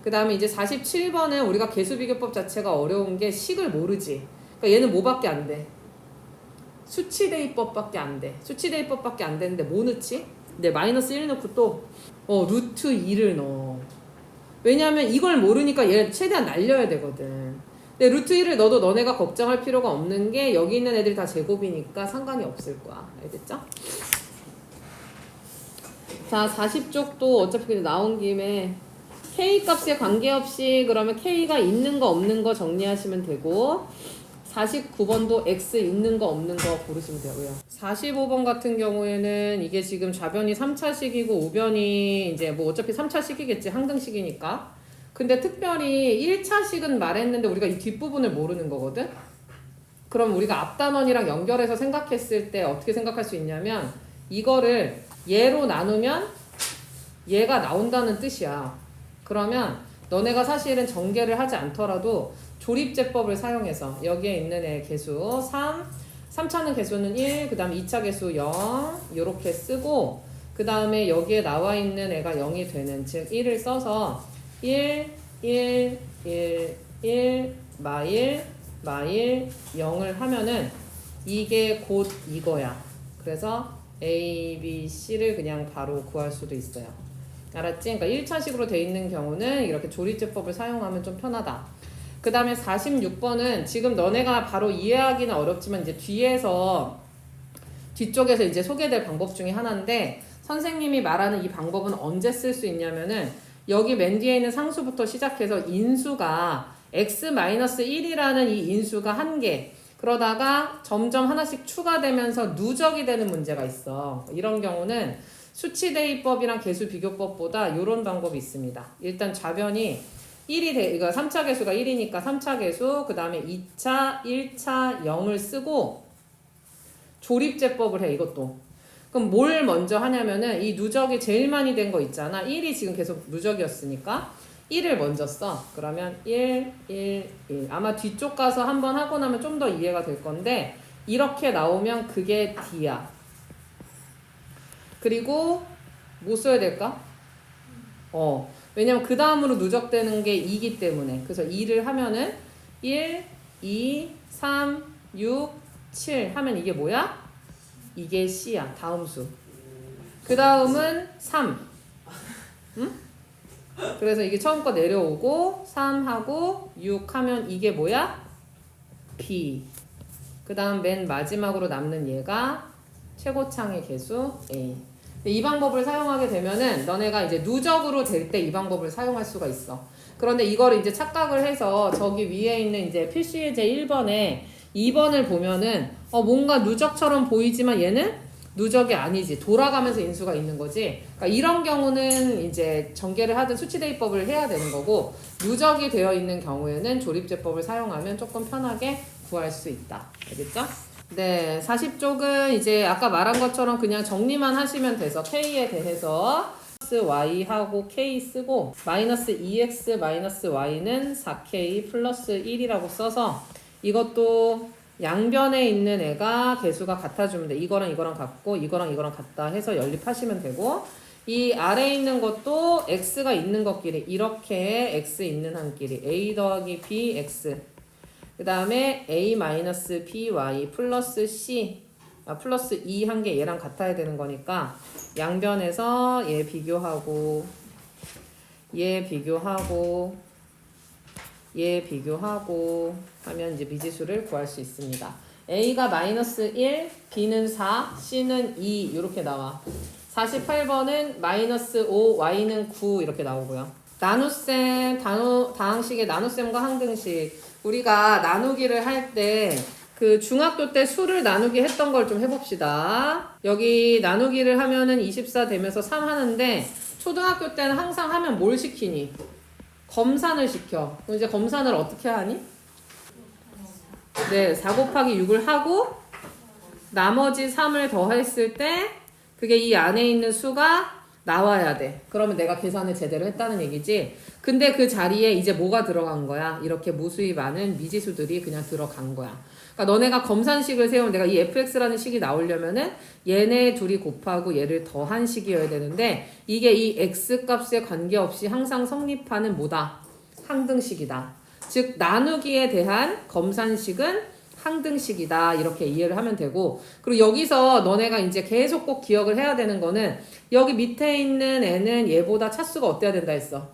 그 다음에 이제 47번은 우리가 개수비교법 자체가 어려운 게 식을 모르지. 그러니까 얘는 뭐밖에 안 돼? 수치대입법밖에 안 돼. 수치대입법밖에 안 되는데 뭐 넣지? 네, 마이너스 1 넣고 또 루트 2를 넣어. 왜냐하면 이걸 모르니까 얘를 최대한 날려야 되거든. 근데 루트 1을 넣어도 너네가 걱정할 필요가 없는 게 여기 있는 애들이 다 제곱이니까 상관이 없을 거야. 알겠죠? 자, 40쪽도 어차피 나온 김에 K 값에 관계없이 그러면 K가 있는 거 없는 거 정리하시면 되고 49번도 X 있는 거 없는 거 고르시면 돼요. 왜요? 45번 같은 경우에는 이게 지금 좌변이 3차식이고 우변이 이제 뭐 어차피 3차식이겠지. 항등식이니까. 근데 특별히 1차식은 말했는데 우리가 이 뒷부분을 모르는 거거든. 그럼 우리가 앞단원이랑 연결해서 생각했을 때 어떻게 생각할 수 있냐면 이거를 얘로 나누면 얘가 나온다는 뜻이야. 그러면 너네가 사실은 전개를 하지 않더라도 조립제법을 사용해서 여기에 있는 애 개수 3차는 개수는 1, 그 다음에 2차 개수 0 이렇게 쓰고 그 다음에 여기에 나와 있는 애가 0이 되는 즉 1을 써서 1, 1, 1, 1, 마일 0을 하면은 이게 곧 이거야. 그래서 A, B, C를 그냥 바로 구할 수도 있어요. 알았지? 그러니까 1차식으로 돼 있는 경우는 이렇게 조립제법을 사용하면 좀 편하다. 그 다음에 46번은 지금 너네가 바로 이해하기는 어렵지만 이제 뒤쪽에서 이제 소개될 방법 중에 하나인데 선생님이 말하는 이 방법은 언제 쓸 수 있냐면은 여기 맨 뒤에 있는 상수부터 시작해서 인수가 x-1이라는 이 인수가 한 개. 그러다가 점점 하나씩 추가되면서 누적이 되는 문제가 있어. 이런 경우는 수치 대입법이랑 계수 비교법보다 이런 방법이 있습니다. 일단 좌변이 1이 이거 3차 계수가 1이니까 3차 계수, 그 다음에 2차, 1차 0을 쓰고 조립제법을 해, 이것도. 그럼 뭘 먼저 하냐면은 이 누적이 제일 많이 된 거 있잖아. 1이 지금 계속 누적이었으니까 1을 먼저 써. 그러면 1, 1, 1. 아마 뒤쪽 가서 한번 하고 나면 좀 더 이해가 될 건데 이렇게 나오면 그게 D야. 그리고 뭐 써야 될까? 왜냐면 그 다음으로 누적되는 게 2기 때문에. 그래서 2를 하면은 1, 2, 3, 6, 7 하면 이게 뭐야? 이게 C야. 다음 수. 그 다음은 3. 응? 그래서 이게 처음 거 내려오고 3하고 6 하면 이게 뭐야? B. 그 다음 맨 마지막으로 남는 얘가 최고창의 개수 A. 이 방법을 사용하게 되면은 너네가 이제 누적으로 될 때 이 방법을 사용할 수가 있어. 그런데 이거를 이제 착각을 해서 저기 위에 있는 이제 필시예제 1번에 2번을 보면은 뭔가 누적처럼 보이지만 얘는 누적이 아니지. 돌아가면서 인수가 있는 거지. 그러니까 이런 경우는 이제 전개를 하든 수치대입법을 해야 되는 거고 누적이 되어 있는 경우에는 조립제법을 사용하면 조금 편하게 구할 수 있다. 알겠죠? 네, 40쪽은 이제 아까 말한 것처럼 그냥 정리만 하시면 돼서 K에 대해서 y하고 K 쓰고 마이너스 2x 마이너스 y는 4K 플러스 1이라고 써서 이것도 양변에 있는 애가 개수가 같아주면 돼. 이거랑 이거랑 같고 이거랑 이거랑 같다 해서 연립하시면 되고 이 아래에 있는 것도 x가 있는 것끼리 이렇게 x 있는 한끼리 a 더하기 b x 그 다음에 a 마이너스 by 플러스 c 플러스 2 한 개 얘랑 같아야 되는 거니까 양변에서 얘 비교하고 얘 비교하고 얘 비교하고 하면 이제 미지수를 구할 수 있습니다. A가 마이너스 1, B는 4, C는 2 이렇게 나와. 48번은 마이너스 5, Y는 9 이렇게 나오고요. 나눗셈, 다항식의 나눗셈과 항등식. 우리가 나누기를 할 때 그 중학교 때 수를 나누기 했던 걸 좀 해봅시다. 여기 나누기를 하면은 24 되면서 3 하는데 초등학교 때는 항상 하면 뭘 시키니? 검산을 시켜. 그럼 이제 검산을 어떻게 하니? 네, 4 곱하기 6을 하고 나머지 3을 더했을 때 그게 이 안에 있는 수가 나와야 돼. 그러면 내가 계산을 제대로 했다는 얘기지. 근데 그 자리에 이제 뭐가 들어간 거야? 이렇게 무수히 많은 미지수들이 그냥 들어간 거야. 그러니까 너네가 검산식을 세우면 내가 이 fx라는 식이 나오려면은 얘네 둘이 곱하고 얘를 더한 식이어야 되는데 이게 이 x 값에 관계없이 항상 성립하는 뭐다? 항등식이다. 즉 나누기에 대한 검산식은 항등식이다. 이렇게 이해를 하면 되고 그리고 여기서 너네가 이제 계속 꼭 기억을 해야 되는 거는 여기 밑에 있는 애는 얘보다 차수가 어때야 된다 했어?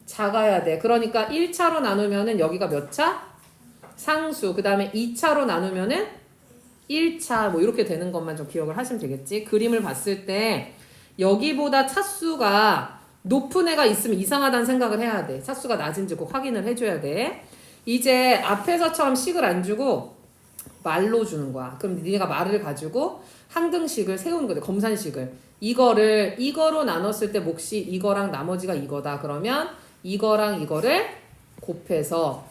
작아야 돼. 그러니까 1차로 나누면은 여기가 몇 차? 상수. 그 다음에 2차로 나누면은 1차 뭐 이렇게 되는 것만 좀 기억을 하시면 되겠지. 그림을 봤을 때 여기보다 차수가 높은 애가 있으면 이상하다는 생각을 해야 돼. 차수가 낮은지 꼭 확인을 해줘야 돼. 이제 앞에서처럼 식을 안 주고 말로 주는 거야. 그럼 네가 말을 가지고 항등식을 세우는 거지. 검산식을. 이거로 나눴을 때 몫이 이거랑 나머지가 이거다. 그러면 이거랑 이거를 곱해서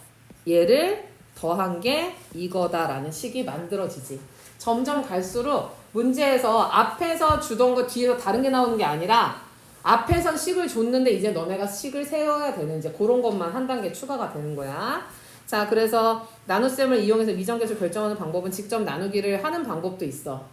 얘를 더한 게 이거다라는 식이 만들어지지. 점점 갈수록 문제에서 앞에서 주던 거 뒤에서 다른 게 나오는 게 아니라 앞에선 식을 줬는데 이제 너네가 식을 세워야 되는 이제 그런 것만 한 단계 추가가 되는 거야. 자, 그래서 나눗셈을 이용해서 미정계수 결정하는 방법은 직접 나누기를 하는 방법도 있어.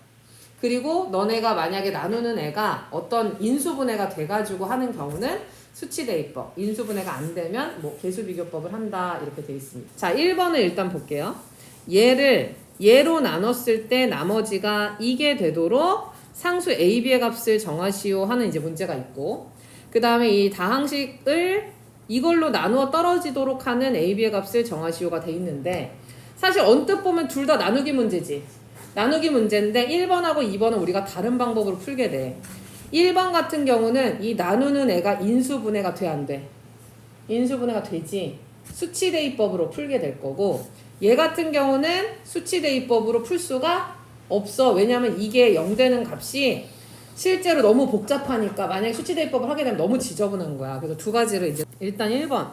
그리고 너네가 만약에 나누는 애가 어떤 인수분해가 돼가지고 하는 경우는 수치대입법, 인수분해가 안 되면 뭐 계수비교법을 한다 이렇게 돼 있습니다. 자, 1번을 일단 볼게요. 얘로 나눴을 때 나머지가 이게 되도록 상수 A, B의 값을 정하시오 하는 이제 문제가 있고 그 다음에 이 다항식을 이걸로 나누어 떨어지도록 하는 AB의 값을 정하시오가 돼 있는데 사실 언뜻 보면 둘 다 나누기 문제지. 나누기 문제인데 1번하고 2번은 우리가 다른 방법으로 풀게 돼. 1번 같은 경우는 이 나누는 애가 인수분해가 돼 안 돼? 인수분해가 되지. 수치대입법으로 풀게 될 거고 얘 같은 경우는 수치대입법으로 풀 수가 없어. 왜냐면 이게 0 되는 값이 실제로 너무 복잡하니까 만약에 수치대입법을 하게 되면 너무 지저분한 거야. 그래서 두 가지를 이제 일단 1번.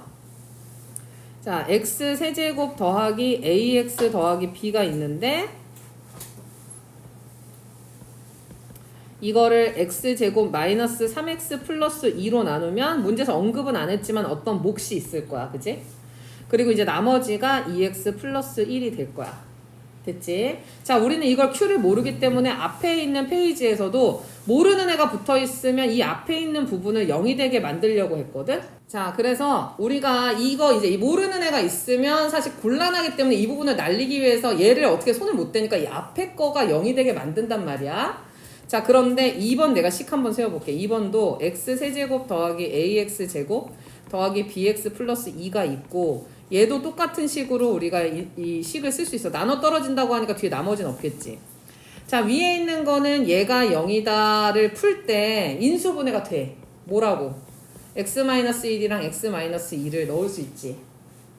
자, x 세제곱 더하기 ax 더하기 b가 있는데 이거를 x제곱 마이너스 3x 플러스 2로 나누면 문제에서 언급은 안 했지만 어떤 몫이 있을 거야. 그지? 그리고 이제 나머지가 2x 플러스 1이 될 거야. 됐지? 자, 우리는 이걸 Q를 모르기 때문에 앞에 있는 페이지에서도 모르는 애가 붙어 있으면 이 앞에 있는 부분을 0이 되게 만들려고 했거든? 자, 그래서 우리가 이거 이제 이 모르는 애가 있으면 사실 곤란하기 때문에 이 부분을 날리기 위해서 얘를 어떻게 손을 못 대니까 이 앞에 거가 0이 되게 만든단 말이야. 자, 그런데 2번 내가 식 한번 세워볼게. 2번도 x 세제곱 더하기 ax 제곱 더하기 bx 플러스 2가 있고 얘도 똑같은 식으로 우리가 이 식을 쓸 수 있어. 나눠 떨어진다고 하니까 뒤에 나머지는 없겠지. 자, 위에 있는 거는 얘가 0이다를 풀 때 인수분해가 돼. 뭐라고? x-1이랑 x-2를 넣을 수 있지.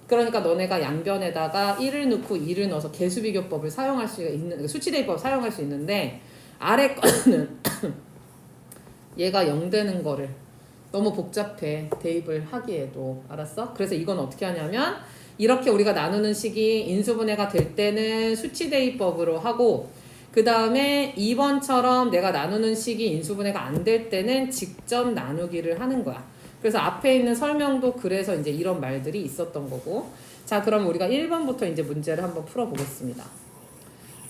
그러니까 너네가 양변에다가 1을 넣고 2를 넣어서 개수비교법을 사용할 수 있는, 수치대입법을 사용할 수 있는데 아래 거는 얘가 0 되는 거를 너무 복잡해. 대입을 하기에도. 알았어? 그래서 이건 어떻게 하냐면 이렇게 우리가 나누는 식이 인수분해가 될 때는 수치대입법으로 하고 그 다음에 2번처럼 내가 나누는 식이 인수분해가 안 될 때는 직접 나누기를 하는 거야. 그래서 앞에 있는 설명도 그래서 이제 이런 말들이 있었던 거고. 자, 그럼 우리가 1번부터 이제 문제를 한번 풀어보겠습니다.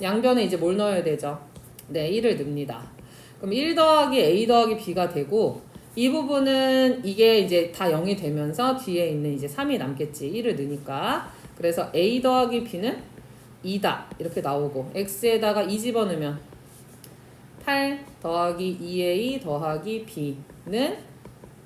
양변에 이제 뭘 넣어야 되죠? 네, 1을 넣습니다. 그럼 1 더하기 a 더하기 b가 되고 이 부분은 이게 이제 다 0이 되면서 뒤에 있는 이제 3이 남겠지. 1을 넣으니까. 그래서 a 더하기 b는 2다. 이렇게 나오고 x에다가 2 집어넣으면 8 더하기 2a 더하기 b는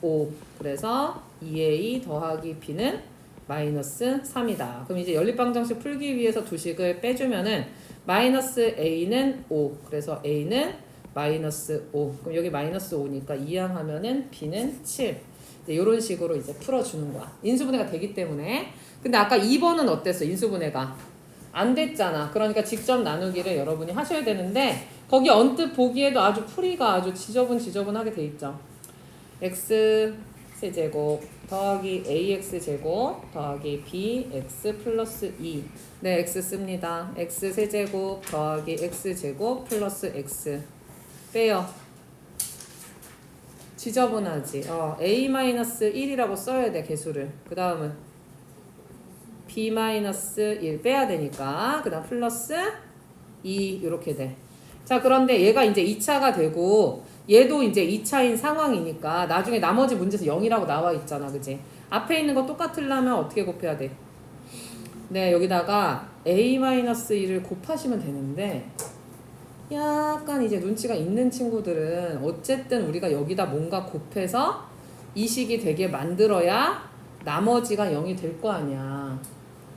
5. 그래서 2a 더하기 b는 마이너스 3이다. 그럼 이제 연립방정식 풀기 위해서 두 식을 빼주면은 마이너스 a는 5. 그래서 a는 마이너스 5. 그럼 여기 마이너스 5니까 이항하면은 b는 7. 이런 식으로 이제 풀어주는 거야. 인수분해가 되기 때문에. 근데 아까 2번은 어땠어? 인수분해가 안 됐잖아. 그러니까 직접 나누기를 여러분이 하셔야 되는데 거기 언뜻 보기에도 아주 풀이가 아주 지저분하게 돼 있죠. x 세제곱 더하기 ax 제곱 더하기 bx 플러스 2. 네, x 씁니다. x 세제곱 더하기 x 제곱 플러스 x 빼요. 지저분하지. a-1이라고 써야 돼, 개수를. 그 다음은 b-1 빼야 되니까. 그 다음 플러스 2 이렇게 돼. 자, 그런데 얘가 이제 2차가 되고 얘도 이제 2차인 상황이니까 나중에 나머지 문제에서 0이라고 나와 있잖아. 그지? 앞에 있는 거 똑같으려면 어떻게 곱해야 돼? 네, 여기다가 a-1을 곱하시면 되는데 약간 이제 눈치가 있는 친구들은 어쨌든 우리가 여기다 뭔가 곱해서 이 식이 되게 만들어야 나머지가 0이 될 거 아니야.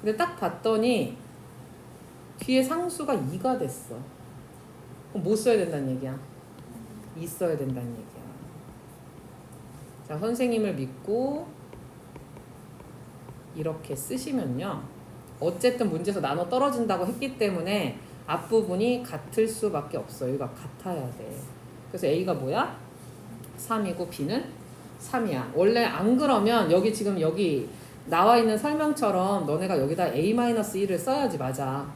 근데 딱 봤더니 뒤에 상수가 2가 됐어. 그럼 뭐 써야 된다는 얘기야? 2 써야 된다는 얘기야. 자, 선생님을 믿고 이렇게 쓰시면요. 어쨌든 문제에서 나눠 떨어진다고 했기 때문에 앞부분이 같을 수밖에 없어. 여기가 같아야 돼. 그래서 A가 뭐야? 3이고 B는 3이야. 원래 안 그러면 여기 지금 여기 나와 있는 설명처럼 너네가 여기다 A-1을 써야지. 맞아.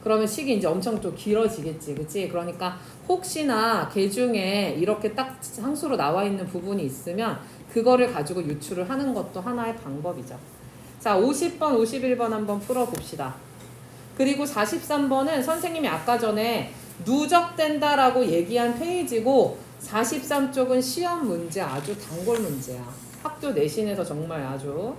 그러면 식이 이제 엄청 좀 길어지겠지. 그치? 그러니까 혹시나 개 중에 이렇게 딱 상수로 나와 있는 부분이 있으면 그거를 가지고 유출을 하는 것도 하나의 방법이죠. 자, 50번, 51번 한번 풀어봅시다. 그리고 43번은 선생님이 아까 전에 누적된다라고 얘기한 페이지고 43쪽은 시험 문제 아주 단골 문제야. 학교 내신에서 정말 아주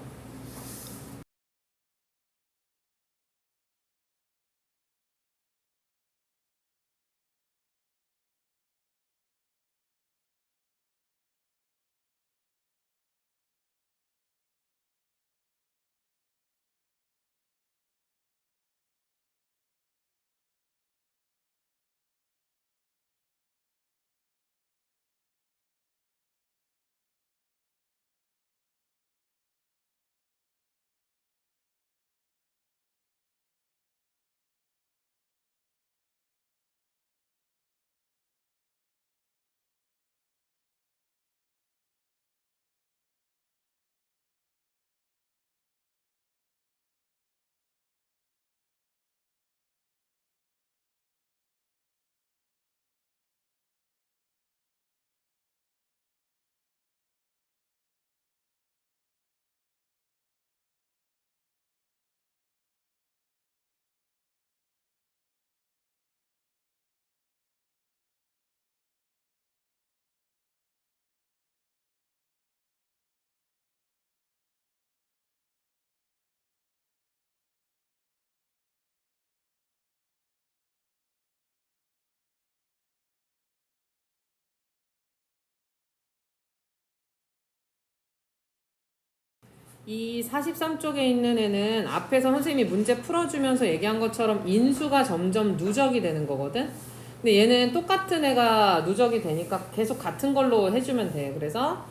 이 43쪽에 있는 애는 앞에서 선생님이 문제 풀어주면서 얘기한 것처럼 인수가 점점 누적이 되는 거거든. 근데 얘는 똑같은 애가 누적이 되니까 계속 같은 걸로 해주면 돼. 그래서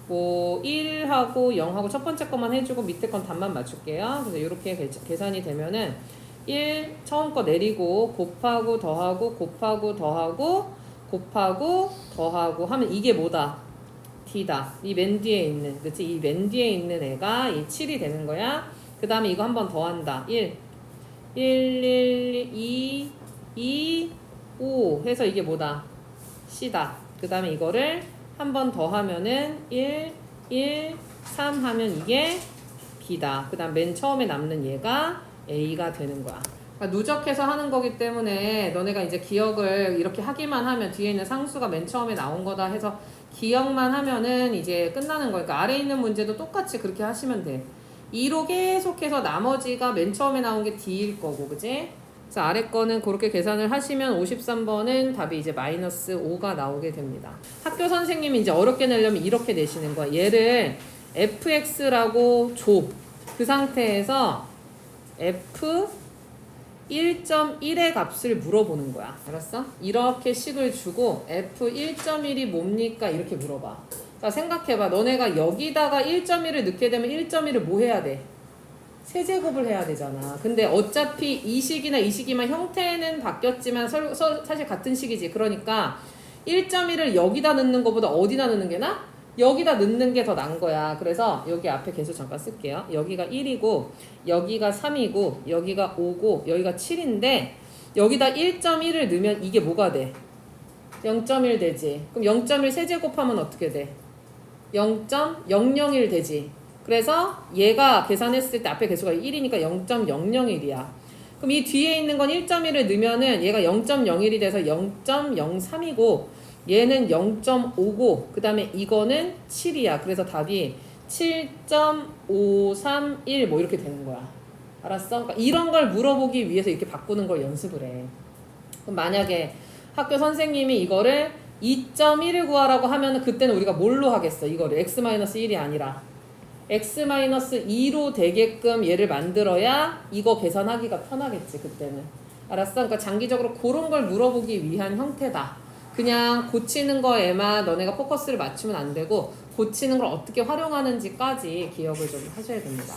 뭐 1하고 0하고 첫 번째 것만 해주고 밑에 건 답만 맞출게요. 그래서 이렇게 계산이 되면은 1 처음 거 내리고 곱하고 더하고 곱하고 더하고 곱하고 더하고 하면 이게 뭐다? D다. 이 맨 뒤에 있는, 그치? 이 맨 뒤에 있는 애가 이 7이 되는 거야. 그 다음에 이거 한 번 더 한다. 1, 2, 5 해서 이게 뭐다? C다. 그 다음에 이거를 한 번 더 하면은 1, 3 하면 이게 B다. 그 다음 맨 처음에 남는 얘가 A가 되는 거야. 그러니까 누적해서 하는 거기 때문에 너네가 이제 기억을 이렇게 하기만 하면 뒤에 있는 상수가 맨 처음에 나온 거다 해서 기억만 하면은 이제 끝나는 거니까 그러니까 아래에 있는 문제도 똑같이 그렇게 하시면 돼. 2로 계속해서 나머지가 맨 처음에 나온 게 D일 거고, 그지? 그래서 아래 거는 그렇게 계산을 하시면 53번은 답이 이제 마이너스 5가 나오게 됩니다. 학교 선생님이 이제 어렵게 내려면 이렇게 내시는 거야. 얘를 fx라고 줘. 그 상태에서 f 1.1의 값을 물어보는 거야. 알았어? 이렇게 식을 주고 f 1.1이 뭡니까? 이렇게 물어봐. 자, 생각해봐. 너네가 여기다가 1.1을 넣게 되면 1.1을 뭐 해야 돼? 세제곱을 해야 되잖아. 근데 어차피 이 식이나 이 식이만 형태는 바뀌었지만 사실 같은 식이지. 그러니까 1.1을 여기다 넣는 것보다 어디다 넣는 게 나아? 여기다 넣는 게 더 나은 거야. 그래서 여기 앞에 계수 잠깐 쓸게요. 여기가 1이고 여기가 3이고 여기가 5고 여기가 7인데 여기다 1.1을 넣으면 이게 뭐가 돼? 0.1 되지. 그럼 0.1 세제곱하면 어떻게 돼? 0.001 되지. 그래서 얘가 계산했을 때 앞에 개수가 1이니까 0.001이야. 그럼 이 뒤에 있는 건 1.1을 넣으면은 얘가 0.01이 돼서 0.03이고 얘는 0.5고 그 다음에 이거는 7이야. 그래서 답이 7.531 뭐 이렇게 되는 거야. 알았어? 그러니까 이런 걸 물어보기 위해서 이렇게 바꾸는 걸 연습을 해. 그럼 만약에 학교 선생님이 이거를 2.1을 구하라고 하면은 그때는 우리가 뭘로 하겠어? 이거를 x-1이 아니라 x-2로 되게끔 얘를 만들어야 이거 계산하기가 편하겠지 그때는. 알았어? 그러니까 장기적으로 그런 걸 물어보기 위한 형태다. 그냥 고치는 거에만 너네가 포커스를 맞추면 안 되고 고치는 걸 어떻게 활용하는지까지 기억을 좀 하셔야 됩니다.